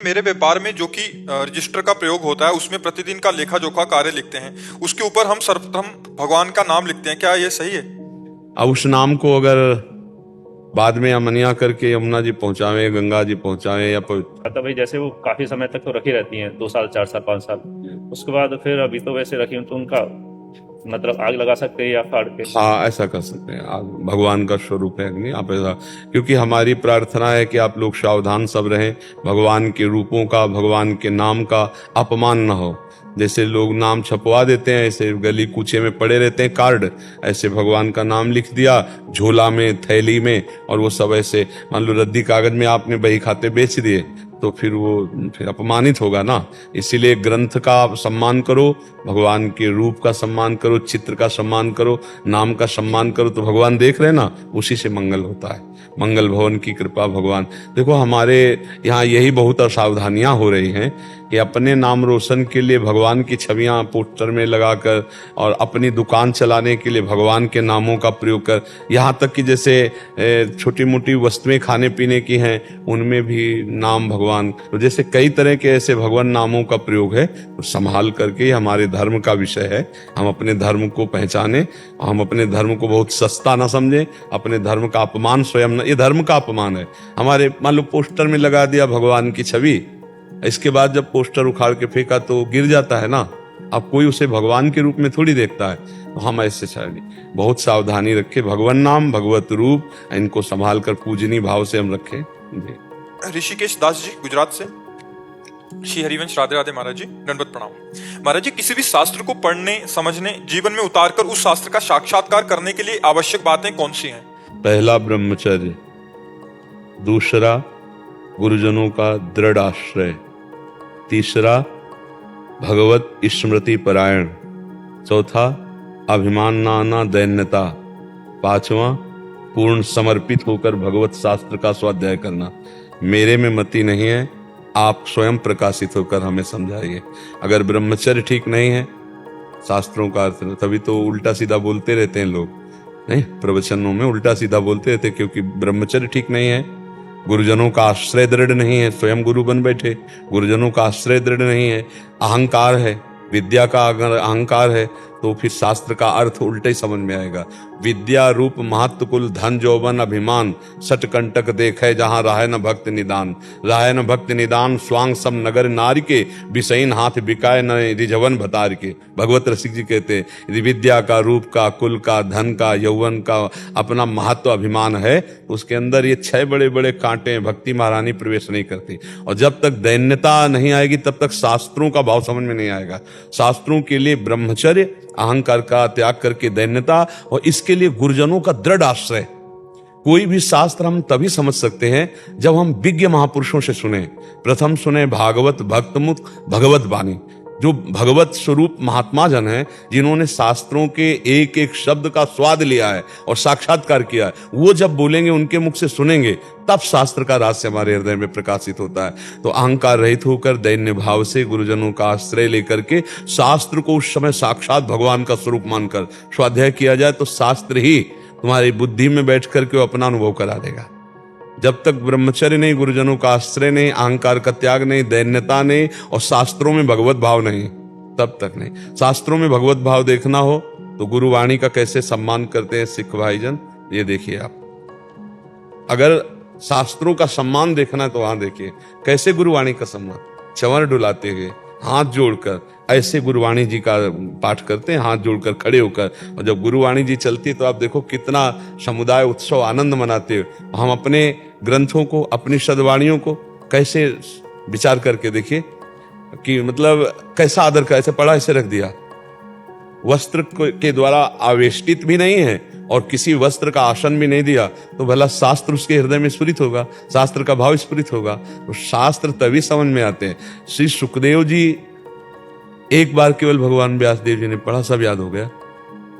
मेरे व्यापार में जो कि रजिस्टर का प्रयोग होता है उसमें प्रतिदिन का लेखा जोखा कार्य लिखते हैं। उसके ऊपर हम सर्वप्रथम भगवान का नाम लिखते हैं, क्या ये सही है? अब उस नाम को अगर बाद में अमनिया करके यमुना जी पहुंचावे, गंगा जी पहुंचावे या मतलब भाई जैसे वो काफी समय तक तो रखी रहती हैं, 2 साल 4 साल 5 साल, उसके बाद फिर अभी तो वैसे रखी हूं तो उनका मतलब आग लगा सकते हैं या फाड़ के। हाँ, ऐसा कर सकते हैं। आप भगवान का स्वरूप है अग्नि, आप ऐसा, क्योंकि हमारी प्रार्थना है कि आप लोग सावधान सब रहें, भगवान के रूपों का, भगवान के नाम का अपमान न हो। जैसे लोग नाम छपवा देते हैं, ऐसे गली कूचे में पड़े रहते हैं कार्ड, ऐसे भगवान का नाम लिख दिया झोला में, थैली में, और वो सब ऐसे मान लो रद्दी कागज में आपने बही खाते बेच दिए तो फिर अपमानित होगा ना। इसीलिए ग्रंथ का सम्मान करो, भगवान के रूप का सम्मान करो, चित्र का सम्मान करो, नाम का सम्मान करो, तो भगवान देख रहे ना, उसी से मंगल होता है। मंगल भवन की कृपा भगवान। देखो हमारे यहाँ यही बहुत असावधानियां हो रही हैं कि अपने नाम रोशन के लिए भगवान की छवियां पोस्टर में लगाकर और अपनी दुकान चलाने के लिए भगवान के नामों का प्रयोग कर, यहाँ तक कि जैसे छोटी मोटी वस्तुएं खाने पीने की हैं उनमें भी नाम भगवान, तो जैसे कई तरह के ऐसे भगवान नामों का प्रयोग है, तो संभाल करके हमारे धर्म का विषय है। हम अपने धर्म को पहचाने, हम अपने धर्म को बहुत सस्ता ना समझें, अपने धर्म का अपमान स्वयं न, ये धर्म का अपमान है। हमारे मान लो पोस्टर में लगा दिया भगवान की छवि, इसके बाद जब पोस्टर उखाड़ के फेंका तो गिर जाता है ना। अब कोई उसे भगवान के रूप में थोड़ी देखता है, तो हम ऐसे चाहिए बहुत सावधानी रखें। भगवान नाम, भगवत रूप, इनको संभाल कर पूजनीय भाव से हम रखें। ऋषिकेश दास जी गुजरात से। श्री हरिवंश राधे राधे महाराज जी, दंडवत प्रणाम। महाराज जी, किसी भी शास्त्र को पढ़ने, समझने, जीवन में उतारकर उस शास्त्र का साक्षात्कार करने के लिए आवश्यक बातें कौन सी हैं? पहला ब्रह्मचर्य, दूसरा गुरुजनों का दृढ़ आश्रय, तीसरा भगवत स्मृति परायण, चौथा अभिमान ना दैन्यता, पांचवा पूर्ण समर्पित होकर भगवत शास्त्र का स्वाध्याय करना। मेरे में मति नहीं है, आप स्वयं प्रकाशित होकर हमें समझाइए। अगर ब्रह्मचर्य ठीक नहीं है, शास्त्रों का अर्थ, तभी तो उल्टा सीधा बोलते रहते हैं लोग, नहीं प्रवचनों में उल्टा सीधा बोलते रहते, क्योंकि ब्रह्मचर्य ठीक नहीं है, गुरुजनों का आश्रय दृढ़ नहीं है, स्वयं गुरु बन बैठे, गुरुजनों का आश्रय दृढ़ नहीं है, अहंकार है, विद्या का अगर अहंकार है तो फिर शास्त्र का अर्थ उल्टे ही समझ में आएगा। विद्या रूप महत्व कुल धन जौवन अभिमान, सट कंटक देखे जहां राहे न भक्त निदान, राहे न भक्त निदान स्वांग सम नगर नारी के, विषयन हाथ बिकाए न रिझवन भतार के। भगवत रसिक जी कहते हैं यदि विद्या का, रूप का, कुल का, धन का, यौवन का अपना महत्व अभिमान है, तो उसके अंदर ये 6 बड़े बड़े कांटे भक्ति महारानी प्रवेश नहीं करती। और जब तक दैन्यता नहीं आएगी तब तक शास्त्रों का भाव समझ में नहीं आएगा। शास्त्रों के लिए ब्रह्मचर्य, अहंकार का त्याग करके दैन्यता, और इसके लिए गुरुजनों का दृढ़ आश्रय। कोई भी शास्त्र हम तभी समझ सकते हैं जब हम विज्ञ महापुरुषों से सुने। प्रथम सुने भागवत भक्तमुख भगवत वाणी, जो भगवत स्वरूप महात्मा जन हैं, जिन्होंने शास्त्रों के एक एक शब्द का स्वाद लिया है और साक्षात्कार किया है, वो जब बोलेंगे, उनके मुख से सुनेंगे, तब शास्त्र का रहस्य हमारे हृदय में प्रकाशित होता है। तो अहंकार रहित होकर दैन्य भाव से गुरुजनों का आश्रय लेकर के शास्त्र को उस समय साक्षात भगवान का स्वरूप मानकर स्वाध्याय किया जाए, तो शास्त्र ही तुम्हारी बुद्धि में बैठ करके वो अपना अनुभव करा देगा। जब तक ब्रह्मचर्य नहीं, गुरुजनों का आश्रय नहीं, अहंकार का त्याग नहीं, दैन्यता नहीं, और शास्त्रों में भगवत भाव नहीं, तब तक नहीं। शास्त्रों में भगवत भाव देखना हो तो गुरुवाणी का कैसे सम्मान करते हैं सिख भाईजन, ये देखिए आप। अगर शास्त्रों का सम्मान देखना है तो वहां देखिए कैसे गुरुवाणी का सम्मान, चंवर डुलाते हुए हाथ जोड़कर ऐसे गुरुवाणी जी का पाठ करते हैं, हाथ जोड़कर खड़े होकर। और जब गुरुवाणी जी चलती है तो आप देखो कितना समुदाय उत्सव आनंद मनाते हुए। हम अपने ग्रंथों को, अपनी सद्वाणियों को कैसे विचार करके देखिए कि मतलब कैसा आदर का, ऐसे पढ़ा ऐसे रख दिया, वस्त्र के द्वारा आवेष्टित भी नहीं है और किसी वस्त्र का आसन भी नहीं दिया, तो भला शास्त्र उसके हृदय में स्फुरित होगा, शास्त्र का भाव स्फुरित होगा। तो शास्त्र तभी समझ में आते हैं। श्री सुखदेव जी एक बार केवल भगवान व्यासदेव जी ने पढ़ा, सब याद हो गया,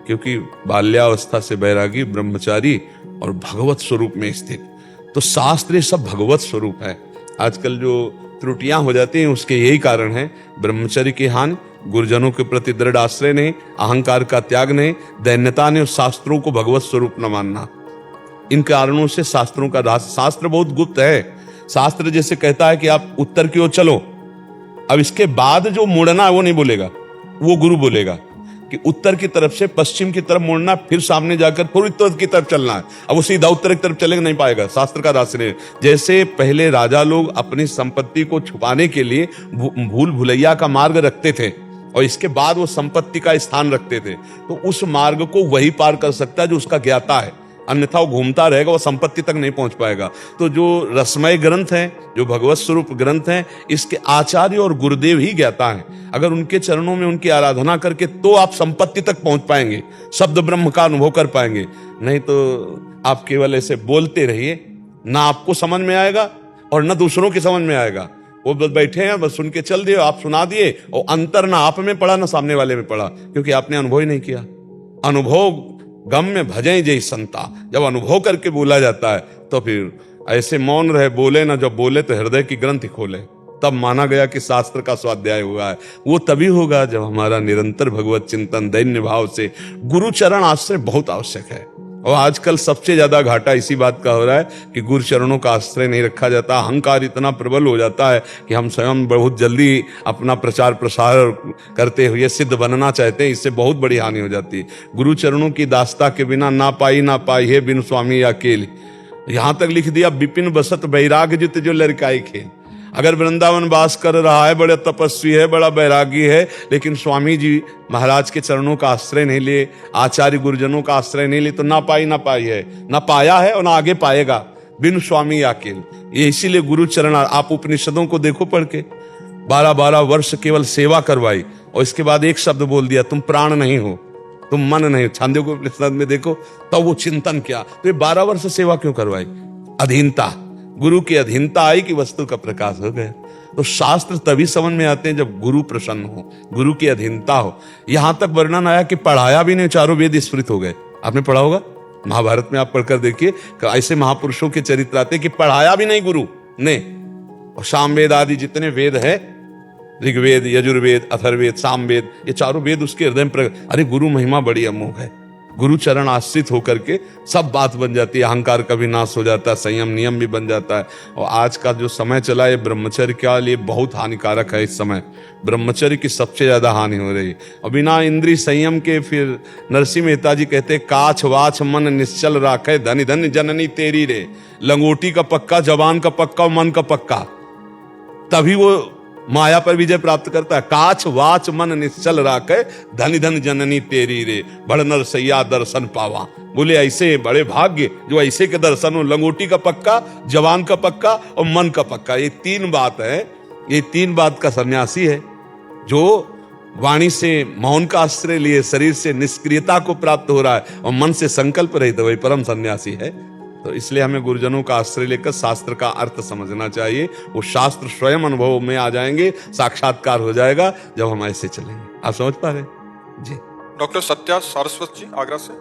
क्योंकि बाल्यावस्था से बैरागी, ब्रह्मचारी और भगवत स्वरूप में स्थित। तो शास्त्र सब भगवत स्वरूप है। आजकल जो त्रुटियां हो जाती हैं उसके यही कारण है, ब्रह्मचर्य की हानि, गुरुजनों के प्रति दृढ़ आश्रय नहीं, अहंकार का त्याग नहीं, दैन्यता ने, शास्त्रों को भगवत स्वरूप न मानना। इन कारणों से शास्त्रों का रहस्य, शास्त्र बहुत गुप्त है, शास्त्र जैसे कहता है कि आप उत्तर की ओर चलो, अब इसके बाद जो मुड़ना है वो नहीं बोलेगा, वो गुरु बोलेगा कि उत्तर की तरफ से पश्चिम की तरफ मुड़ना, फिर सामने जाकर फिर उत्तर की तरफ चलना है। अब वो सीधा उत्तर की तरफ चलेगा नहीं पाएगा, शास्त्र का रास्ते नहीं। जैसे पहले राजा लोग अपनी संपत्ति को छुपाने के लिए भूल भुलैया का मार्ग रखते थे और इसके बाद वो संपत्ति का स्थान रखते थे, तो उस मार्ग को वही पार कर सकता है जो उसका ज्ञाता है, अन्यथा वो घूमता रहेगा, वो संपत्ति तक नहीं पहुंच पाएगा। तो जो रसमय ग्रंथ हैं, जो भगवत स्वरूप ग्रंथ हैं, इसके आचार्य और गुरुदेव ही ज्ञाता हैं। अगर उनके चरणों में उनकी आराधना करके तो आप संपत्ति तक पहुंच पाएंगे, शब्द ब्रह्म का अनुभव कर पाएंगे। नहीं तो आप केवल ऐसे बोलते रहिए, ना आपको समझ में आएगा और ना दूसरों की समझ में आएगा। वो बस बैठे हैं, बस सुन के चल दिए, आप सुना दिए, और अंतर ना आप में पड़ा ना सामने वाले में पड़ा, क्योंकि आपने अनुभव ही नहीं किया। अनुभव गम में भजै जय संता, जब अनुभव करके बोला जाता है तो फिर ऐसे मौन रहे, बोले ना, जब बोले तो हृदय की ग्रंथि खोले, तब माना गया कि शास्त्र का स्वाध्याय हुआ है। वो तभी होगा जब हमारा निरंतर भगवत चिंतन दैन्य भाव से, गुरु चरण आश्रय बहुत आवश्यक है। और आजकल सबसे ज्यादा घाटा इसी बात का हो रहा है कि गुरु चरणों का आश्रय नहीं रखा जाता। अहंकार इतना प्रबल हो जाता है कि हम स्वयं बहुत जल्दी अपना प्रचार प्रसार करते हुए सिद्ध बनना चाहते हैं, इससे बहुत बड़ी हानि हो जाती है। गुरु चरणों की दास्ता के बिना ना पाई है बिन स्वामी अकेले, यहां तक लिख दिया विपिन बसत बैराग जित जो लड़काई खेल। अगर वृंदावन वास कर रहा है, बड़े तपस्वी है, बड़ा बैरागी है, लेकिन स्वामी जी महाराज के चरणों का आश्रय नहीं लिए, आचार्य गुरुजनों का आश्रय नहीं लिए, तो ना पाई है, ना पाया है और ना आगे पाएगा। बिन स्वामी अकेल, ये इसीलिए गुरु चरण। आप उपनिषदों को देखो पढ़ के, 12-12 वर्ष केवल सेवा करवाई और इसके बाद एक शब्द बोल दिया, तुम प्राण नहीं हो, तुम मन नहीं हो। छांदोग्य उपनिषद में देखो, तब वो चिंतन किया। तो ये 12 वर्ष सेवा क्यों करवाई? अधीनता, गुरु की अधीनता आई कि वस्तु का प्रकाश हो गया। तो शास्त्र तभी समझ में आते हैं जब गुरु प्रसन्न हो, गुरु की अधीनता हो। यहां तक वर्णन आया कि पढ़ाया भी नहीं, चारों वेद स्फुरित हो गए। आपने पढ़ा होगा महाभारत में, आप पढ़कर देखिए, ऐसे महापुरुषों के चरित्र आते कि पढ़ाया भी नहीं गुरु ने। और सामवेद आदि जितने वेद है, ऋग्वेद, यजुर्वेद, अथर्ववेद, सामवेद, ये चारों वेद उसके हृदय में अरे गुरु महिमा बड़ी अमोघ है। गुरु चरण आश्रित होकर के सब बात बन जाती है, अहंकार का भी नाश हो जाता है, संयम नियम भी बन जाता है। और आज का जो समय चला है ब्रह्मचर्य के लिए बहुत हानिकारक है। इस समय ब्रह्मचर्य की सबसे ज्यादा हानि हो रही है। और बिना इंद्रिय संयम के, फिर नरसिंह मेहता जी कहते काछ वाछ मन निश्चल राखे, धनी धन जननी तेरी रे, लंगोटी का पक्का, जवान का पक्का और मन का पक्का, तभी वो माया पर विजय प्राप्त करता है। काछ वाच मन निश्चल राखे, धन धन जननी तेरी रे, बड़ नर सैया दर्शन पावा। बोले ऐसे बड़े भाग्य जो ऐसे के दर्शन हो, लंगोटी का पक्का, जवान का पक्का और मन का पक्का। ये 3 बात है, ये 3 बात का सन्यासी है जो वाणी से मौन का आश्रय लिए, शरीर से निष्क्रियता को प्राप्त हो रहा है और मन से संकल्प रहित, वही परम सन्यासी है। तो इसलिए हमें गुरुजनों का आश्रय लेकर शास्त्र का अर्थ समझना चाहिए। वो शास्त्र स्वयं अनुभव में आ जाएंगे, साक्षात्कार हो जाएगा जब हम ऐसे चलेंगे। आप समझ पा रहे जी? डॉक्टर सत्या सारस्वत जी आगरा से।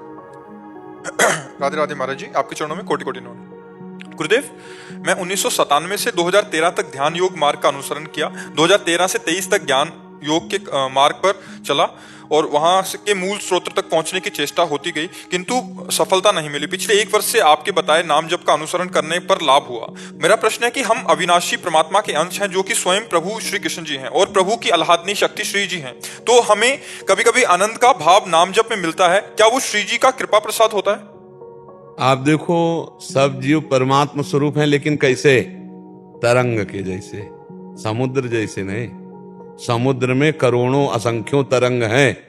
राधे राधे महाराज जी, आपके चरणों में कोटि कोटि नमन। गुरुदेव, मैं 1997 से 2013 तक ध्यान योग मार्ग का अनुसरण किया। 2013 से 23 तक ज्ञान योग के मार्ग पर चला और वहां के मूल स्रोत तक पहुंचने की चेष्टा होती गई, किंतु सफलता नहीं मिली। पिछले 1 वर्ष से आपके बताए नाम जप का अनुसरण करने पर लाभ हुआ। मेरा प्रश्न है कि हम अविनाशी परमात्मा के अंश हैं, जो कि स्वयं प्रभु श्री कृष्ण जी हैं और प्रभु की आह्लादनी शक्ति श्री जी हैं। तो हमें कभी कभी आनंद का भाव नाम जप में मिलता है, क्या वो श्री जी का कृपा प्रसाद होता है? आप देखो, सब जीव परमात्मा स्वरूप हैं, लेकिन कैसे? तरंग के जैसे, समुद्र जैसे नहीं। समुद्र में करोड़ों असंख्यों तरंग हैं।